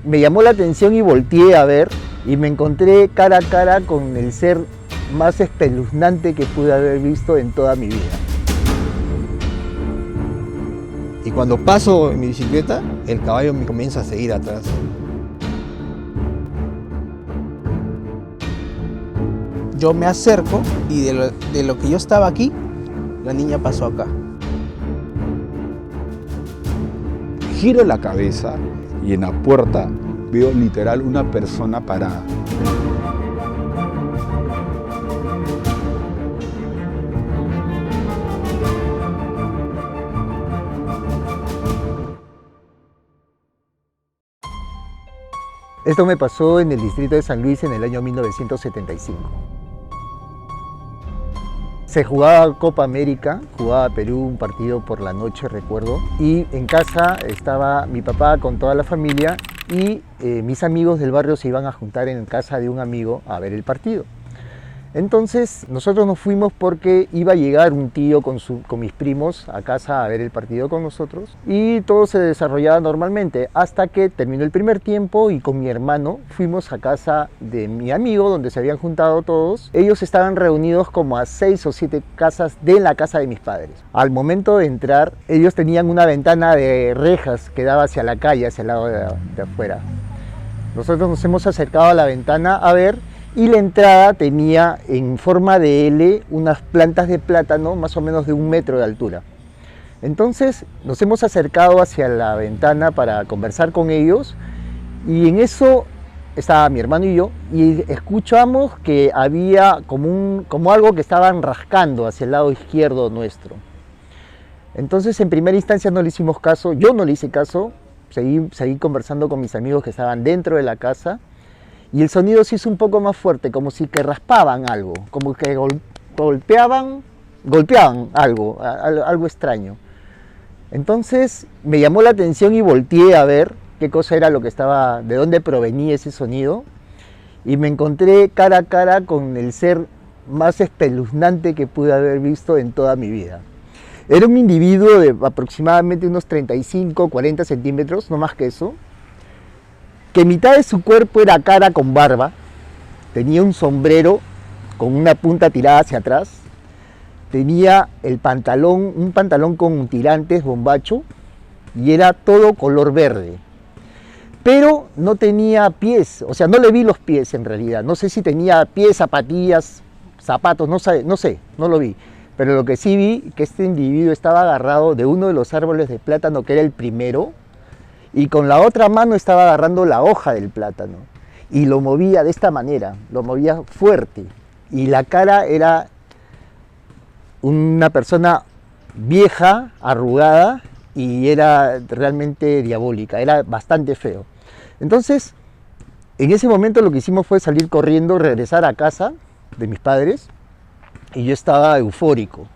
me llamó la atención y volteé a ver y me encontré cara a cara con el ser más espeluznante que pude haber visto en toda mi vida. Y cuando paso en mi bicicleta, el caballo me comienza a seguir atrás. Yo me acerco y de lo que yo estaba aquí, la niña pasó acá. Giro la cabeza y en la puerta veo literal una persona parada. Esto me pasó en el distrito de San Luis en el año 1975. Se jugaba Copa América, jugaba Perú un partido por la noche, recuerdo, y en casa estaba mi papá con toda la familia y mis amigos del barrio se iban a juntar en casa de un amigo a ver el partido. Entonces nosotros nos fuimos porque iba a llegar un tío con mis primos a casa a ver el partido con nosotros y todo se desarrollaba normalmente hasta que terminó el primer tiempo y con mi hermano fuimos a casa de mi amigo donde se habían juntado todos. Ellos estaban reunidos como a 6 o 7 casas de la casa de mis padres. Al momento de entrar, ellos tenían una ventana de rejas que daba hacia la calle, hacia el lado de afuera. Nosotros nos hemos acercado a la ventana a ver y la entrada tenía en forma de L unas plantas de plátano más o menos de 1 metro de altura. Entonces nos hemos acercado hacia la ventana para conversar con ellos y en eso estaba mi hermano y yo y escuchamos que había como algo que estaban rascando hacia el lado izquierdo nuestro. Entonces en primera instancia no le hicimos caso, yo no le hice caso, seguí conversando con mis amigos que estaban dentro de la casa. Y el sonido se hizo un poco más fuerte, como si que raspaban algo, como que golpeaban algo extraño. Entonces me llamó la atención y volteé a ver qué cosa era lo que estaba, de dónde provenía ese sonido. Y me encontré cara a cara con el ser más espeluznante que pude haber visto en toda mi vida. Era un individuo de aproximadamente unos 35, 40 centímetros, no más que eso, que mitad de su cuerpo era cara con barba, tenía un sombrero con una punta tirada hacia atrás, tenía un pantalón con tirantes, bombacho, y era todo color verde. Pero no tenía pies, o sea, no le vi los pies en realidad, no sé si tenía pies, zapatillas, zapatos, no lo vi. Pero lo que sí vi, que este individuo estaba agarrado de uno de los árboles de plátano, que era el primero, y con la otra mano estaba agarrando la hoja del plátano y lo movía de esta manera, lo movía fuerte y la cara era una persona vieja, arrugada y era realmente diabólica, era bastante feo. Entonces, en ese momento lo que hicimos fue salir corriendo, regresar a casa de mis padres y yo estaba eufórico.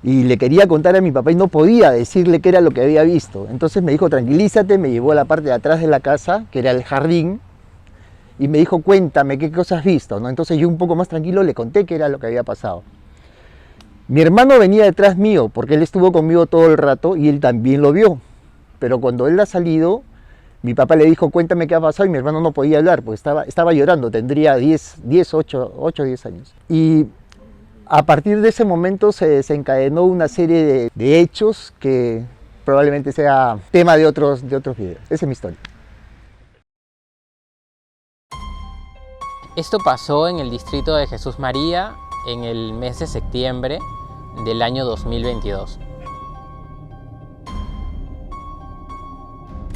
Y le quería contar a mi papá y no podía decirle qué era lo que había visto. Entonces me dijo, tranquilízate, me llevó a la parte de atrás de la casa, que era el jardín, y me dijo, cuéntame qué cosas has visto, ¿no? Entonces yo un poco más tranquilo le conté qué era lo que había pasado. Mi hermano venía detrás mío, porque él estuvo conmigo todo el rato y él también lo vio. Pero cuando él ha salido, mi papá le dijo, cuéntame qué ha pasado, y mi hermano no podía hablar, porque estaba llorando, tendría 8 o 10 años. Y a partir de ese momento se desencadenó una serie de hechos que probablemente sea tema de otros videos. Esa es mi historia. Esto pasó en el distrito de Jesús María en el mes de septiembre del año 2022.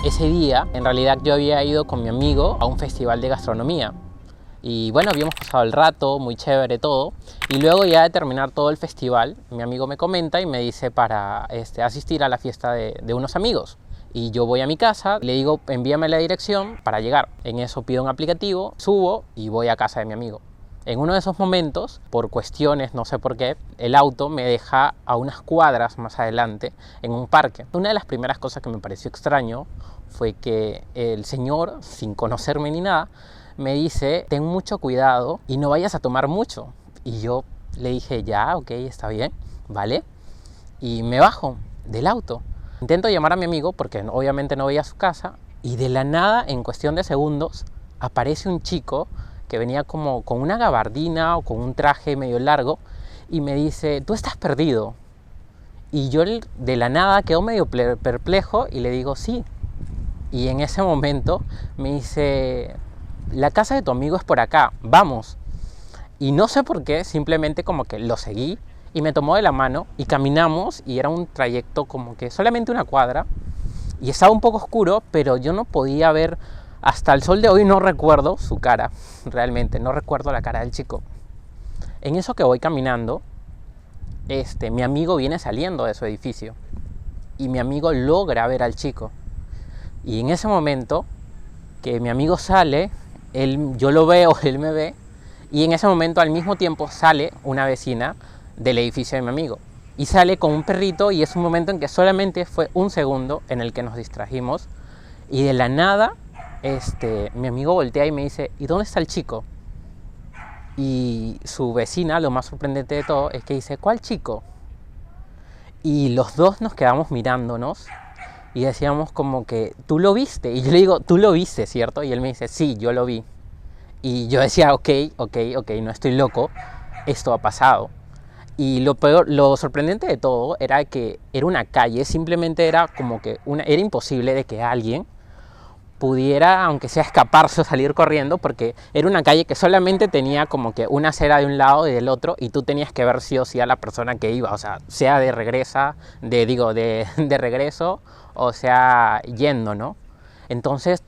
Ese día, en realidad, yo había ido con mi amigo a un festival de gastronomía. Y bueno, habíamos pasado el rato, muy chévere todo. Y luego ya de terminar todo el festival, mi amigo me comenta y me dice para asistir a la fiesta de unos amigos. Y yo voy a mi casa, le digo, envíame la dirección para llegar. En eso pido un aplicativo, subo y voy a casa de mi amigo. En uno de esos momentos, por cuestiones, no sé por qué, el auto me deja a unas cuadras más adelante en un parque. Una de las primeras cosas que me pareció extraño fue que el señor, sin conocerme ni nada, me dice, ten mucho cuidado y no vayas a tomar mucho. Y yo le dije, ya, ok, está bien, ¿vale? Y me bajo del auto. Intento llamar a mi amigo porque obviamente no veía su casa Y de la nada, en cuestión de segundos, aparece un chico que venía como con una gabardina o con un traje medio largo y me dice, tú estás perdido. Y yo de la nada quedo medio perplejo y le digo, sí. Y en ese momento me dice, la casa de tu amigo es por acá, vamos. Y no sé por qué, simplemente como que lo seguí y me tomó de la mano y caminamos, y era un trayecto como que solamente una cuadra y estaba un poco oscuro, pero yo no podía ver, hasta el sol de hoy no recuerdo su cara, realmente no recuerdo la cara del chico. En eso que voy caminando, mi amigo viene saliendo de su edificio y mi amigo logra ver al chico. Y en ese momento que mi amigo sale, yo lo veo, él me ve, y en ese momento al mismo tiempo sale una vecina del edificio de mi amigo. Y sale con un perrito, y es un momento en que solamente fue un segundo en el que nos distrajimos. Y de la nada, mi amigo voltea y me dice, ¿y dónde está el chico? Y su vecina, lo más sorprendente de todo, es que dice, ¿cuál chico? Y los dos nos quedamos mirándonos y decíamos como que, ¿tú lo viste? Y yo le digo, ¿tú lo viste, cierto? Y él me dice, sí, yo lo vi. Y yo decía, ok, no estoy loco, esto ha pasado. Y lo peor, lo sorprendente de todo era que era una calle, simplemente era como que era imposible de que alguien pudiera, aunque sea, escaparse o salir corriendo, porque era una calle que solamente tenía como que una acera de un lado y del otro, y tú tenías que ver sí o sí a la persona que iba, o sea de regreso, o sea yendo, ¿no? Entonces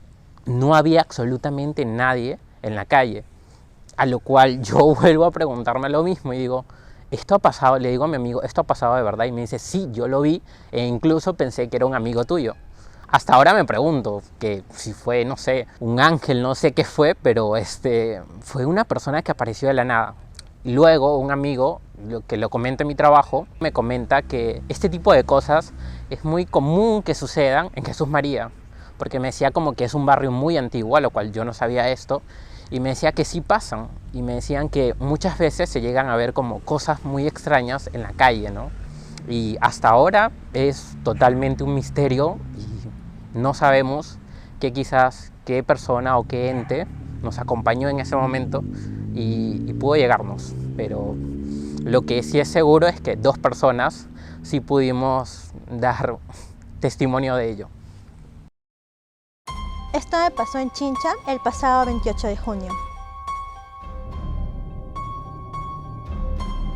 no había absolutamente nadie en la calle, a lo cual yo vuelvo a preguntarme lo mismo y digo, ¿esto ha pasado? Le digo a mi amigo, ¿esto ha pasado de verdad? Y me dice, sí, yo lo vi, e incluso pensé que era un amigo tuyo. Hasta ahora me pregunto que si fue, no sé, un ángel, no sé qué fue, pero fue una persona que apareció de la nada. Luego un amigo, que lo comenta en mi trabajo, me comenta que este tipo de cosas es muy común que sucedan en Jesús María, porque me decía como que es un barrio muy antiguo, a lo cual yo no sabía esto, y me decía que sí pasan, y me decían que muchas veces se llegan a ver como cosas muy extrañas en la calle, ¿no? Y hasta ahora es totalmente un misterio, y no sabemos qué persona o qué ente nos acompañó en ese momento y pudo llegarnos. Pero lo que sí es seguro es que 2 personas sí pudimos dar testimonio de ello. Esto me pasó en Chincha el pasado 28 de junio.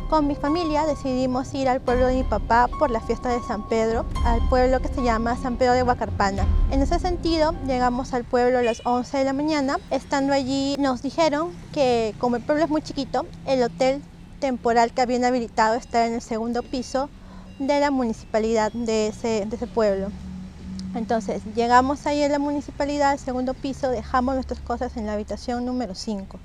Con mi familia decidimos ir al pueblo de mi papá por la fiesta de San Pedro, al pueblo que se llama San Pedro de Huacarpana. En ese sentido, llegamos al pueblo a las 11 de la mañana. Estando allí, nos dijeron que como el pueblo es muy chiquito, el hotel temporal que habían habilitado estaba en el segundo piso de la municipalidad de ese pueblo. Entonces, llegamos ahí a la municipalidad, al segundo piso, dejamos nuestras cosas en la habitación número 5.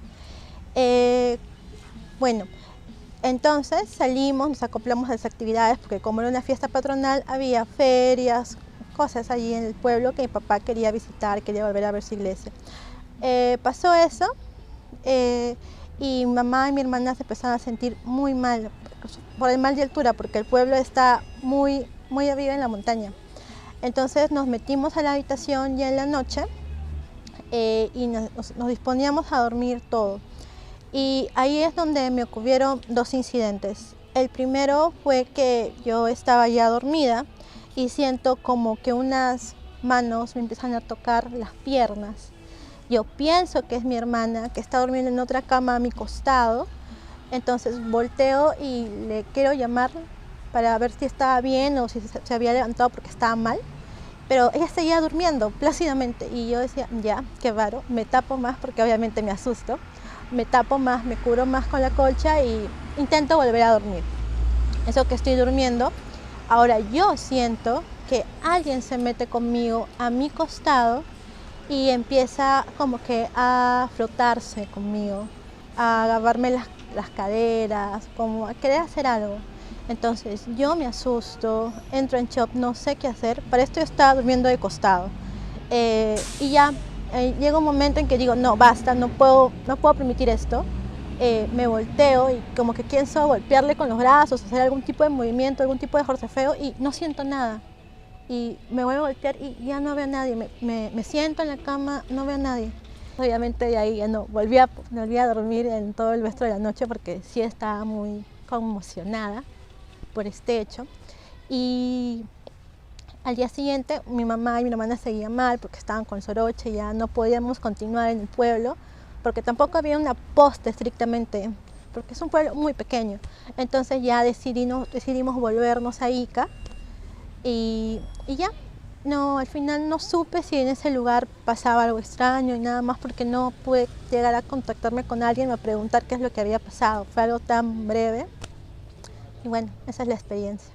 Entonces salimos, nos acoplamos a las actividades, porque como era una fiesta patronal, había ferias, cosas allí en el pueblo que mi papá quería visitar, quería volver a ver su iglesia. Pasó eso y mi mamá y mi hermana se empezaron a sentir muy mal, por el mal de altura, porque el pueblo está muy arriba en la montaña. Entonces nos metimos a la habitación ya en la noche y nos disponíamos a dormir todo. Y ahí es donde me ocurrieron 2 incidentes. El primero fue que yo estaba ya dormida y siento como que unas manos me empiezan a tocar las piernas. Yo pienso que es mi hermana, que está durmiendo en otra cama a mi costado. Entonces volteo y le quiero llamar para ver si estaba bien o si se había levantado porque estaba mal. Pero ella seguía durmiendo plácidamente y yo decía, ya, qué raro, me tapo más porque obviamente me asusto. Me tapo más, me cubro más con la colcha y intento volver a dormir. Eso que estoy durmiendo, ahora yo siento que alguien se mete conmigo a mi costado y empieza como que a frotarse conmigo, a agarrarme las caderas, como a querer hacer algo. Entonces yo me asusto, entro en shock, no sé qué hacer. Para esto yo estaba durmiendo de costado y ya llega un momento en que digo, no, basta, no puedo permitir esto. Me volteo y como que pienso golpearle con los brazos, hacer algún tipo de movimiento, algún tipo de forcejeo y no siento nada. y me vuelvo a voltear y ya no veo a nadie. Me siento en la cama, no veo a nadie. Obviamente de ahí ya no volví a dormir en todo el resto de la noche porque sí estaba muy conmocionada por este hecho. Y al día siguiente mi mamá y mi hermana seguían mal porque estaban con soroche, ya no podíamos continuar en el pueblo porque tampoco había una posta estrictamente, porque es un pueblo muy pequeño. Entonces ya decidimos volvernos a Ica y ya. No, al final no supe si en ese lugar pasaba algo extraño y nada más porque no pude llegar a contactarme con alguien a preguntar qué es lo que había pasado. Fue algo tan breve y bueno, esa es la experiencia.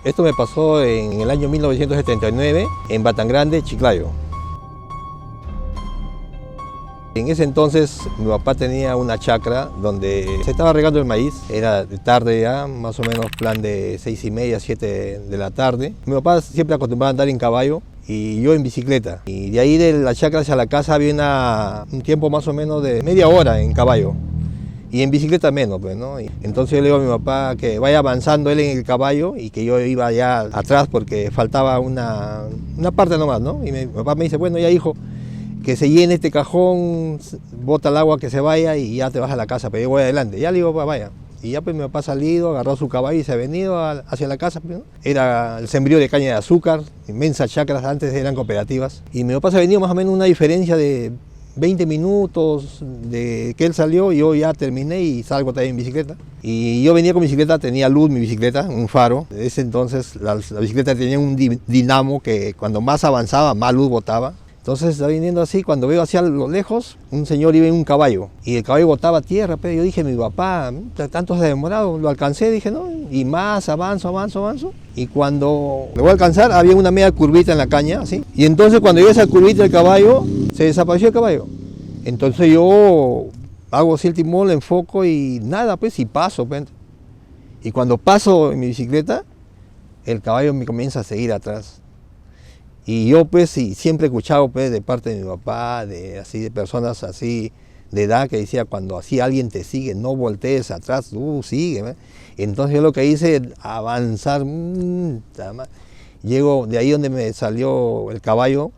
Esto me pasó en el año 1979 en Batangrande, Chiclayo. En ese entonces mi papá tenía una chacra donde se estaba regando el maíz, era de tarde ya, más o menos plan de 6:30, 7 de la tarde. Mi papá siempre acostumbraba a andar en caballo y yo en bicicleta. Y de ahí de la chacra hacia la casa había un tiempo más o menos de media hora en caballo. Y en bicicleta menos, pues, ¿no? Entonces yo le digo a mi papá que vaya avanzando él en el caballo y que yo iba ya atrás porque faltaba una parte nomás, ¿no? Y mi papá me dice, bueno, ya hijo, que se llene este cajón, bota el agua, que se vaya y ya te vas a la casa, pero yo voy adelante. Ya le digo, papá, vaya. Y ya pues mi papá ha salido, agarró su caballo y se ha venido hacia la casa. Pues, ¿no? Era el sembrío de caña de azúcar, inmensas chacras, antes eran cooperativas. Y mi papá se ha venido más o menos una diferencia de 20 minutos de que él salió, yo ya terminé y salgo también en bicicleta. Y yo venía con bicicleta, tenía luz mi bicicleta, un faro. Desde ese entonces la bicicleta tenía un dinamo que cuando más avanzaba, más luz botaba. Entonces estaba viniendo así, cuando veo hacia lo lejos, un señor iba en un caballo y el caballo botaba tierra, pero yo dije, mi papá, tanto se ha demorado, lo alcancé, dije, no, y más, avanzo. Y cuando lo voy a alcanzar, había una media curvita en la caña, así. Y entonces cuando yo esa curvita del caballo, se desapareció el caballo. Entonces yo hago así el timón, lo enfoco y nada, pues, y paso. Pues. Y cuando paso en mi bicicleta, el caballo me comienza a seguir atrás. Y yo pues sí, siempre he escuchado pues, de parte de mi papá, de personas así de edad que decía cuando así alguien te sigue, no voltees atrás, sigue. ¿eh? Entonces yo lo que hice es avanzar, llego de ahí donde me salió el caballo,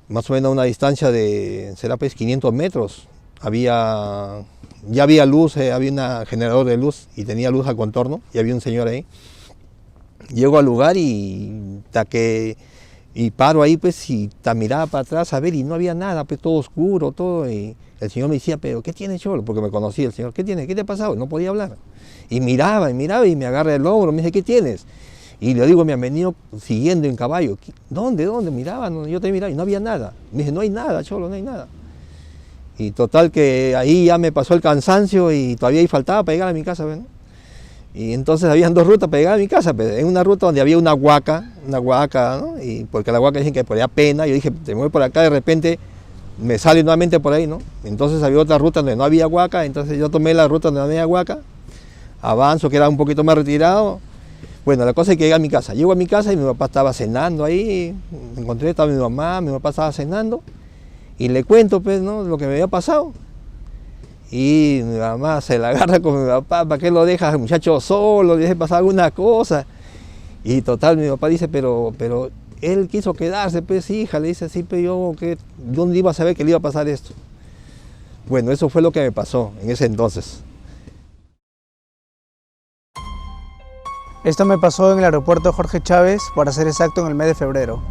más o menos a una distancia de, será pues 500 metros. Ya había luz, había un generador de luz y tenía luz al contorno y había un señor ahí. Llego al lugar y paro ahí pues y miraba para atrás a ver y no había nada, pues todo oscuro, todo. Y el señor me decía, pero ¿qué tiene, cholo? Porque me conocía el señor, ¿qué tiene? ¿Qué te ha pasado? No podía hablar. Y miraba y me agarra el hombro, me dice, ¿qué tienes? Y le digo, me han venido siguiendo en caballo. ¿Dónde? Miraba, yo te miraba y no había nada. Me dice, no hay nada, cholo, no hay nada. Y total que ahí ya me pasó el cansancio y todavía ahí faltaba para llegar a mi casa, ¿no? Y entonces habían dos rutas para llegar a mi casa, pero en una ruta donde había una huaca, ¿no? Y porque la huaca dicen que ponía pena, yo dije, te muevo por acá, de repente me sale nuevamente por ahí, ¿no? Entonces había otra ruta donde no había huaca, entonces yo tomé la ruta donde no había huaca, avanzo, que era un poquito más retirado. Bueno, la cosa es que llegué a mi casa. Llego a mi casa y mi papá estaba cenando ahí, estaba mi mamá, mi papá estaba cenando, y le cuento, pues, ¿no? Lo que me había pasado. Y mi mamá se la agarra con mi papá, ¿para qué lo dejas al muchacho solo? Le deje pasar alguna cosa. Y total, mi papá dice, pero él quiso quedarse, pues hija, le dice así, pero ¿dónde iba a saber que le iba a pasar esto? Bueno, eso fue lo que me pasó en ese entonces. Esto me pasó en el aeropuerto Jorge Chávez, para ser exacto, en el mes de febrero.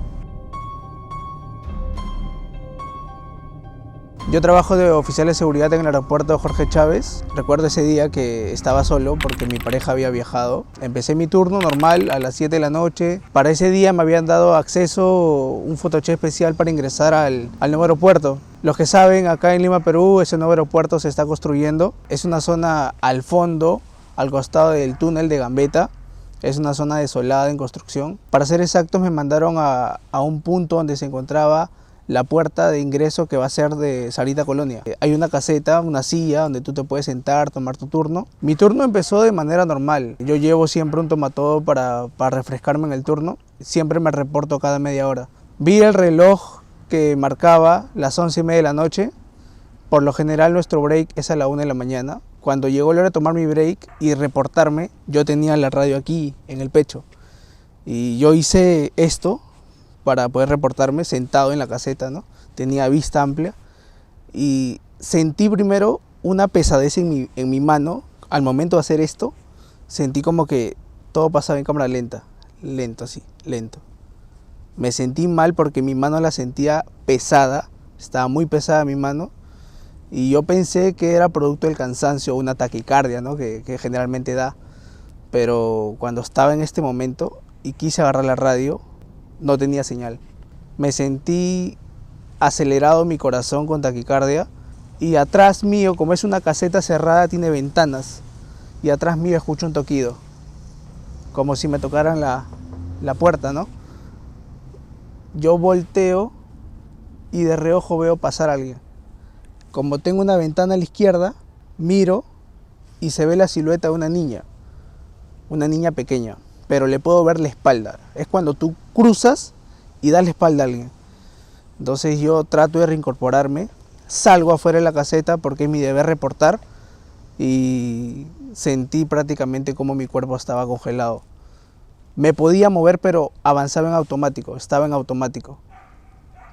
Yo trabajo de oficial de seguridad en el aeropuerto Jorge Chávez. Recuerdo ese día que estaba solo porque mi pareja había viajado. Empecé mi turno normal a las 7 de la noche. Para ese día me habían dado acceso, un photoché especial para ingresar al nuevo aeropuerto. Los que saben, acá en Lima, Perú, ese nuevo aeropuerto se está construyendo. Es una zona al fondo, al costado del túnel de Gambetta. Es una zona desolada en construcción. Para ser exactos, me mandaron a un punto donde se encontraba la puerta de ingreso que va a ser de Sarita Colonia. Hay una caseta, una silla donde tú te puedes sentar, tomar tu turno. Mi turno empezó de manera normal. Yo llevo siempre un tomatodo para refrescarme en el turno. Siempre me reporto cada media hora. Vi el reloj que marcaba las 11:30 de la noche. Por lo general nuestro break es a la 1 de la mañana. Cuando llegó la hora de tomar mi break y reportarme, yo tenía la radio aquí en el pecho. Y yo hice esto para poder reportarme sentado en la caseta, ¿no? Tenía vista amplia y sentí primero una pesadez en mi mano. Al momento de hacer esto, sentí como que todo pasaba en cámara lenta, lento así, lento. Me sentí mal porque mi mano la sentía pesada, estaba muy pesada mi mano, y yo pensé que era producto del cansancio o una taquicardia, ¿no? que generalmente da. Pero cuando estaba en este momento y quise agarrar la radio, no tenía señal. Me sentí acelerado mi corazón con taquicardia, y atrás mío, como es una caseta cerrada, tiene ventanas, y atrás mío escucho un toquido, como si me tocaran la puerta, ¿no? Yo volteo y de reojo veo pasar a alguien. Como tengo una ventana a la izquierda, miro y se ve la silueta de una niña pequeña, pero le puedo ver la espalda. Es cuando tú cruzas y das la espalda a alguien. Entonces yo trato de reincorporarme, salgo afuera de la caseta porque es mi deber reportar, y sentí prácticamente como mi cuerpo estaba congelado. Me podía mover, pero avanzaba en automático, estaba en automático.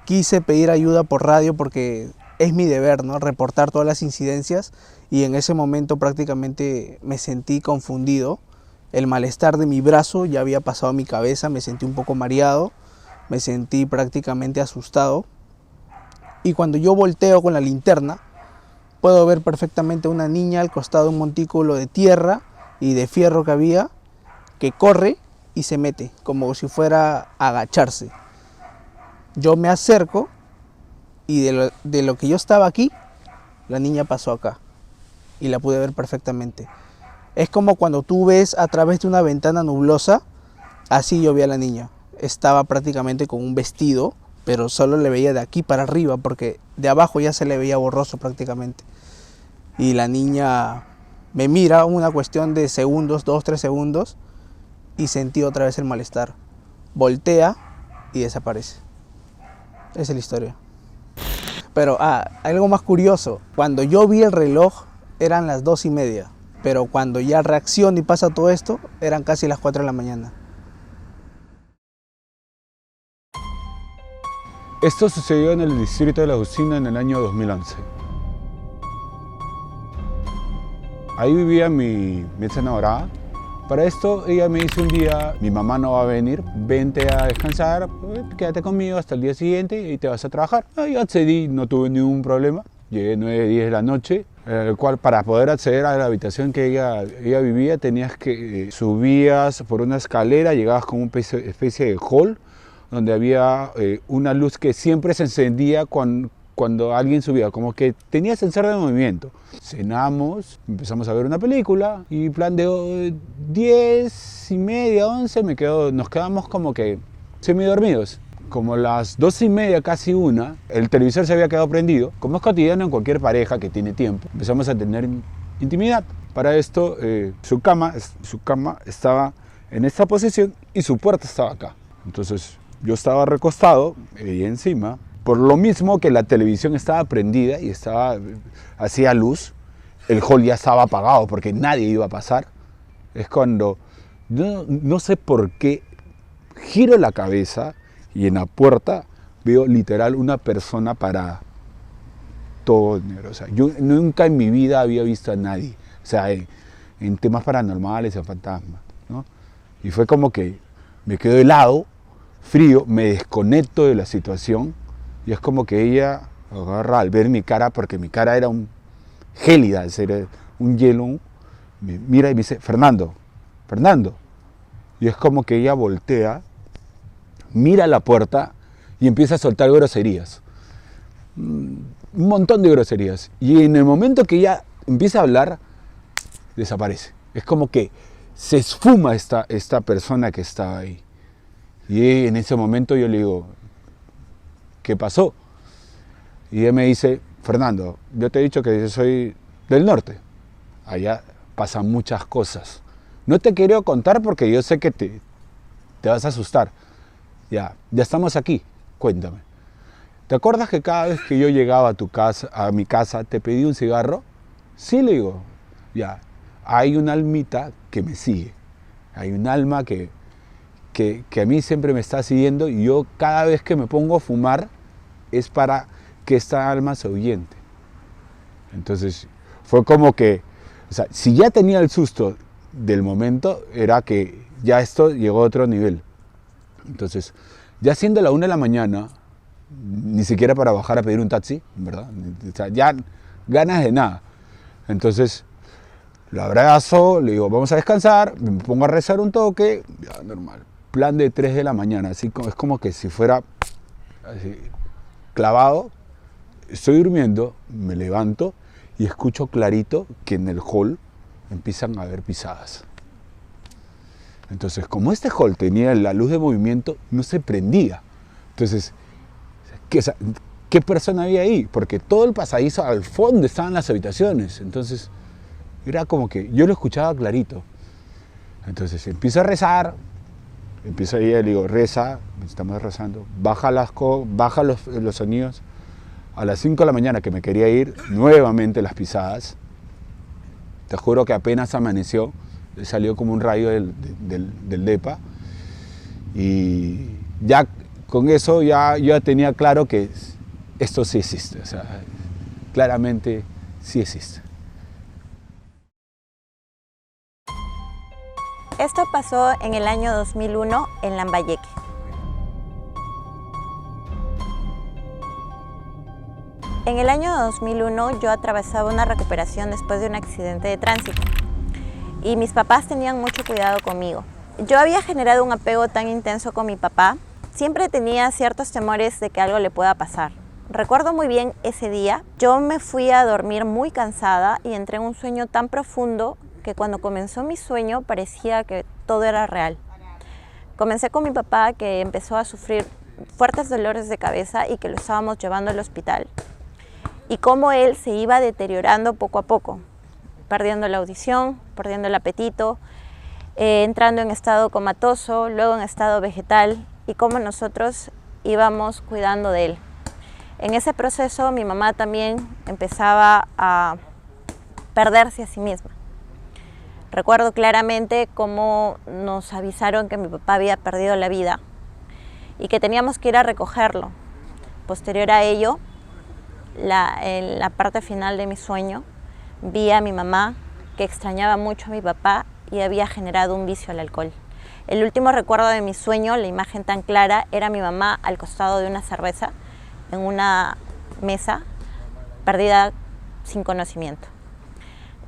Quise pedir ayuda por radio porque es mi deber, ¿no? Reportar todas las incidencias, y en ese momento prácticamente me sentí confundido. El malestar de mi brazo ya había pasado a mi cabeza, me sentí un poco mareado, me sentí prácticamente asustado. Y cuando yo volteo con la linterna, puedo ver perfectamente una niña al costado de un montículo de tierra y de fierro que había, que corre y se mete, como si fuera a agacharse. Yo me acerco y de lo que yo estaba aquí, la niña pasó acá y la pude ver perfectamente. Es como cuando tú ves a través de una ventana nublosa, así yo vi a la niña. Estaba prácticamente con un vestido, pero solo le veía de aquí para arriba, porque de abajo ya se le veía borroso prácticamente. Y la niña me mira una cuestión de segundos, 2-3 segundos, y sentí otra vez el malestar. Voltea y desaparece. Esa es la historia. Pero algo más curioso, cuando yo vi el reloj eran las 2:30, pero cuando ya reacciono y pasa todo esto, eran casi las 4 de la mañana. Esto sucedió en el distrito de La Usina en el año 2011. Ahí vivía mi ex enamorada. Para esto ella me dice un día: mi mamá no va a venir, vente a descansar, quédate conmigo hasta el día siguiente y te vas a trabajar. Yo accedí, no tuve ningún problema. Llegué 9-10 de la noche, el cual para poder acceder a la habitación que ella vivía tenías que subías por una escalera, llegabas con una especie de hall donde había una luz que siempre se encendía cuando alguien subía, como que tenía sensor de movimiento. Cenamos, empezamos a ver una película y plan de 10:30, 11 nos quedamos como que semidormidos. Como las 12:30, casi 1, el televisor se había quedado prendido. Como es cotidiano en cualquier pareja que tiene tiempo, empezamos a tener intimidad. Para esto su cama estaba en esta posición y su puerta estaba acá. Entonces yo estaba recostado y encima. Por lo mismo que la televisión estaba prendida y hacía luz, el hall ya estaba apagado porque nadie iba a pasar. Es cuando, no sé por qué, giro la cabeza y en la puerta veo literal una persona parada. Todo negro. O sea, yo nunca en mi vida había visto a nadie. O sea, en temas paranormales, en fantasmas, ¿no? Y fue como que me quedo helado, frío, me desconecto de la situación. Y es como que ella agarra al ver mi cara, porque mi cara era gélida, era un hielo, me mira y me dice: Fernando. Y es como que ella voltea, mira la puerta y empieza a soltar groserías. Un montón de groserías. Y en el momento que ella empieza a hablar, desaparece. Es como que se esfuma esta persona que estaba ahí. Y en ese momento yo le digo: ¿qué pasó? Y ella me dice: Fernando, yo te he dicho que yo soy del norte. Allá pasan muchas cosas. No te quiero contar porque yo sé que te vas a asustar. Ya estamos aquí, cuéntame. ¿Te acuerdas que cada vez que yo llegaba a mi casa, te pedí un cigarro? Sí, le digo. ya, hay una almita que me sigue, hay un alma que a mí siempre me está siguiendo y yo cada vez que me pongo a fumar es para que esta alma se ahuyente. Entonces fue como que, o sea, si ya tenía el susto del momento, era que ya esto llegó a otro nivel. Entonces, ya siendo la 1 de la mañana, ni siquiera para bajar a pedir un taxi, ¿verdad? O sea, ya ganas de nada. Entonces, lo abrazo, le digo, vamos a descansar, me pongo a rezar un toque, ya normal. Plan de 3 de la mañana, así como, es como que si fuera así, clavado. Estoy durmiendo, me levanto y escucho clarito que en el hall empiezan a haber pisadas. Entonces, como este hall tenía la luz de movimiento, no se prendía. Entonces, ¿qué persona había ahí? Porque todo el pasadizo al fondo estaban las habitaciones. Entonces, era como que yo lo escuchaba clarito. Entonces, empiezo a rezar, empiezo a ir, le digo, reza, estamos rezando, baja los sonidos. A las 5 de la mañana que me quería ir, nuevamente las pisadas. Te juro que apenas amaneció, salió como un rayo del depa. Y ya con eso yo ya tenía claro que esto sí existe. O sea, claramente sí existe. Esto pasó en el año 2001 en Lambayeque. En el año 2001 yo atravesaba una recuperación después de un accidente de tránsito y mis papás tenían mucho cuidado conmigo. Yo había generado un apego tan intenso con mi papá, siempre tenía ciertos temores de que algo le pueda pasar. Recuerdo muy bien ese día, yo me fui a dormir muy cansada y entré en un sueño tan profundo que cuando comenzó mi sueño parecía que todo era real. Comencé con mi papá, que empezó a sufrir fuertes dolores de cabeza y que lo estábamos llevando al hospital. Y cómo él se iba deteriorando poco a poco, perdiendo la audición, perdiendo el apetito, entrando en estado comatoso, luego en estado vegetal, y cómo nosotros íbamos cuidando de él. En ese proceso mi mamá también empezaba a perderse a sí misma. Recuerdo claramente cómo nos avisaron que mi papá había perdido la vida y que teníamos que ir a recogerlo. Posterior a ello, en la parte final de mi sueño, vi a mi mamá que extrañaba mucho a mi papá y había generado un vicio al alcohol. El último recuerdo de mi sueño, la imagen tan clara, era mi mamá al costado de una cerveza en una mesa, perdida sin conocimiento.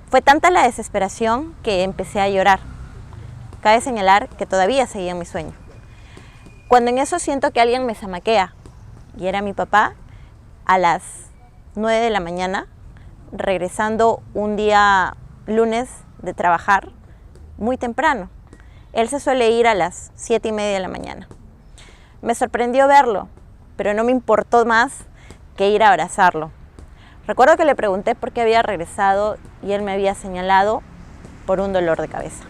Fue tanta la desesperación que empecé a llorar. Cabe señalar que todavía seguía en mi sueño. Cuando en eso siento que alguien me zamaquea, y era mi papá, a las 9 de la mañana, regresando un día lunes de trabajar, muy temprano. Él se suele ir a las 7:30 de la mañana. Me sorprendió verlo, pero no me importó más que ir a abrazarlo. Recuerdo que le pregunté por qué había regresado y él me había señalado por un dolor de cabeza.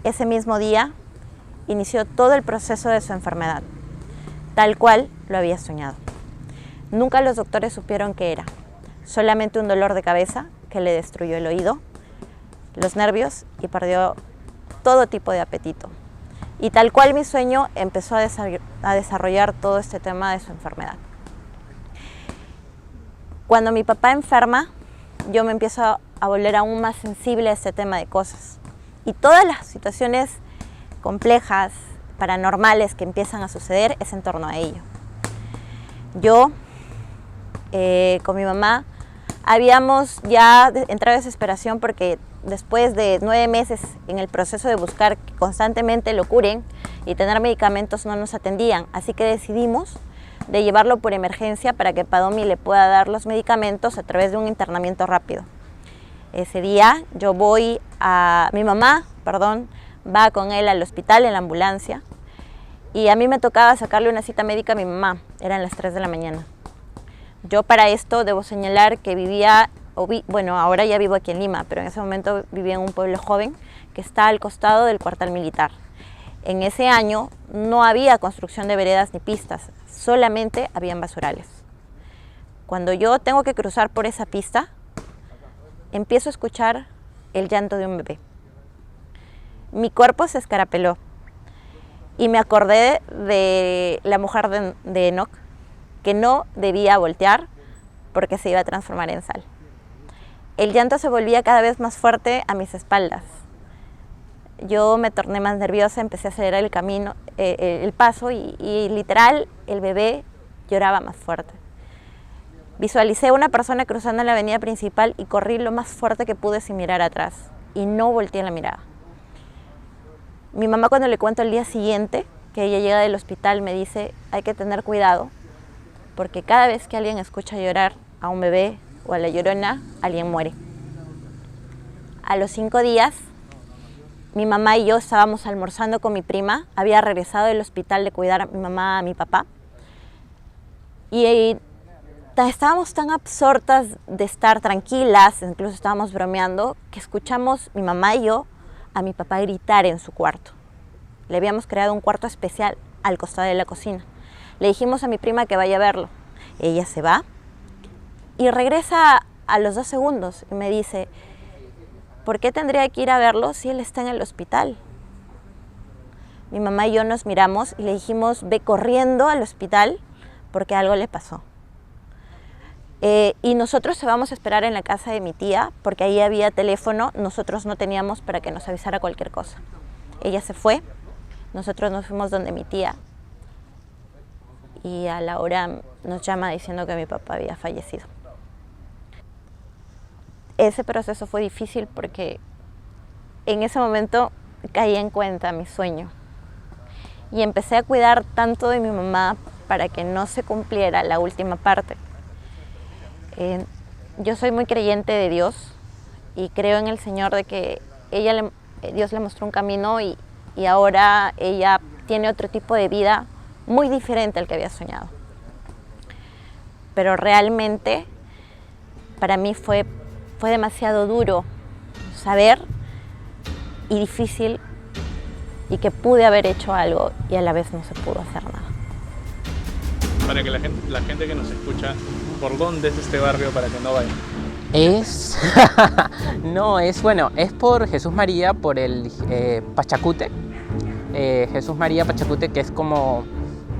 Ese mismo día inició todo el proceso de su enfermedad, tal cual lo había soñado. Nunca los doctores supieron qué era, solamente un dolor de cabeza que le destruyó el oído, los nervios y perdió todo tipo de apetito. Y tal cual mi sueño empezó a desarrollar todo este tema de su enfermedad. Cuando mi papá enferma, yo me empiezo a volver aún más sensible a este tema de cosas. Y todas las situaciones complejas, paranormales que empiezan a suceder es en torno a ello. Yo, con mi mamá, habíamos ya entrado en desesperación porque después de 9 meses en el proceso de buscar que constantemente lo curen y tener medicamentos no nos atendían. Así que decidimos de llevarlo por emergencia para que Padomi le pueda dar los medicamentos a través de un internamiento rápido. Ese día mi mamá va con él al hospital en la ambulancia y a mí me tocaba sacarle una cita médica a mi mamá, eran las 3 de la mañana. Yo para esto debo señalar que ahora ya vivo aquí en Lima, pero en ese momento vivía en un pueblo joven que está al costado del cuartel militar. En ese año no había construcción de veredas ni pistas, solamente habían basurales. Cuando yo tengo que cruzar por esa pista, empiezo a escuchar el llanto de un bebé. Mi cuerpo se escarapeló y me acordé de la mujer de Enoch, que no debía voltear porque se iba a transformar en sal. El llanto se volvía cada vez más fuerte a mis espaldas. Yo me torné más nerviosa, empecé a acelerar el camino, el paso y literal el bebé lloraba más fuerte. Visualicé a una persona cruzando la avenida principal y corrí lo más fuerte que pude sin mirar atrás y no volteé la mirada. Mi mamá, cuando le cuento el día siguiente que ella llega del hospital, me dice: hay que tener cuidado porque cada vez que alguien escucha llorar a un bebé o a la Llorona, alguien muere. A los 5 días, mi mamá y yo estábamos almorzando con mi prima. Había regresado del hospital de cuidar a mi mamá, a mi papá. Y estábamos tan absortas de estar tranquilas, incluso estábamos bromeando, que escuchamos, mi mamá y yo, a mi papá gritar en su cuarto. Le habíamos creado un cuarto especial al costado de la cocina. Le dijimos a mi prima que vaya a verlo. Ella se va y regresa a los 2 segundos y me dice: ¿por qué tendría que ir a verlo si él está en el hospital? Mi mamá y yo nos miramos y le dijimos: ve corriendo al hospital porque algo le pasó. Y nosotros se vamos a esperar en la casa de mi tía porque ahí había teléfono, nosotros no teníamos para que nos avisara cualquier cosa. Ella se fue, nosotros nos fuimos donde mi tía y a la hora nos llama diciendo que mi papá había fallecido. Ese proceso fue difícil porque en ese momento caí en cuenta mi sueño y empecé a cuidar tanto de mi mamá para que no se cumpliera la última parte. Yo soy muy creyente de Dios y creo en el Señor, de que Dios le mostró un camino y ahora ella tiene otro tipo de vida muy diferente al que había soñado. Pero realmente para mí fue demasiado duro saber y difícil, y que pude haber hecho algo y a la vez no se pudo hacer nada. Para que la gente que nos escucha, ¿por dónde es este barrio para que no vayan? Es por Jesús María, por el Pachacute. Jesús María Pachacute, que es como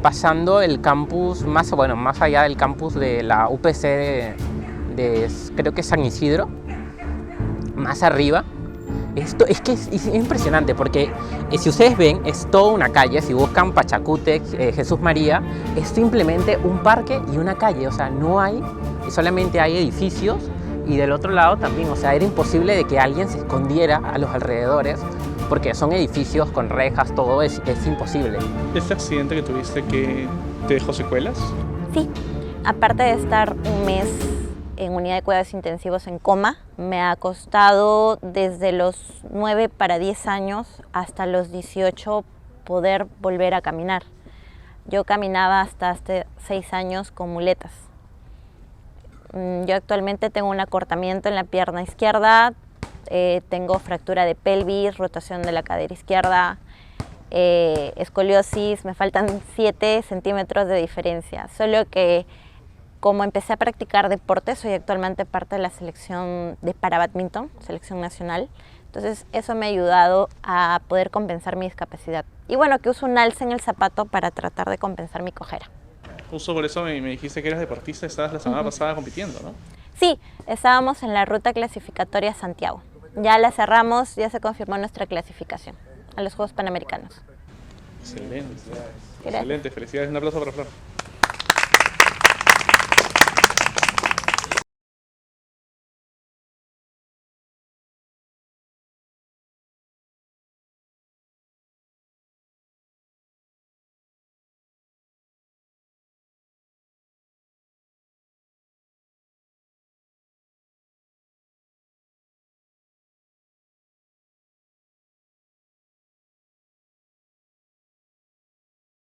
pasando el campus, más allá del campus de la UPC creo que es San Isidro, más arriba. Esto es que es impresionante porque si ustedes ven, es toda una calle. Si buscan Pachacute, Jesús María, es simplemente un parque y una calle. O sea, solamente hay edificios, y del otro lado también. O sea, era imposible de que alguien se escondiera a los alrededores porque son edificios con rejas, todo es imposible. ¿Este accidente que tuviste que te dejó secuelas? Sí, aparte de estar un mes en unidad de cuidados intensivos en coma, me ha costado desde los 9 para 10 años hasta los 18 poder volver a caminar. Yo caminaba hasta hace 6 años con muletas. Yo actualmente tengo un acortamiento en la pierna izquierda, tengo fractura de pelvis, rotación de la cadera izquierda, escoliosis, me faltan 7 centímetros de diferencia. Solo que como empecé a practicar deporte, soy actualmente parte de la selección para badminton, selección nacional. Entonces eso me ha ayudado a poder compensar mi discapacidad. Y bueno, que uso un alce en el zapato para tratar de compensar mi cojera. Justo por eso me dijiste que eras deportista, estabas la semana pasada compitiendo, ¿no? Sí, estábamos en la ruta clasificatoria Santiago. Ya la cerramos, ya se confirmó nuestra clasificación a los Juegos Panamericanos. Excelente. Gracias. Excelente, felicidades. Un aplauso para Flor.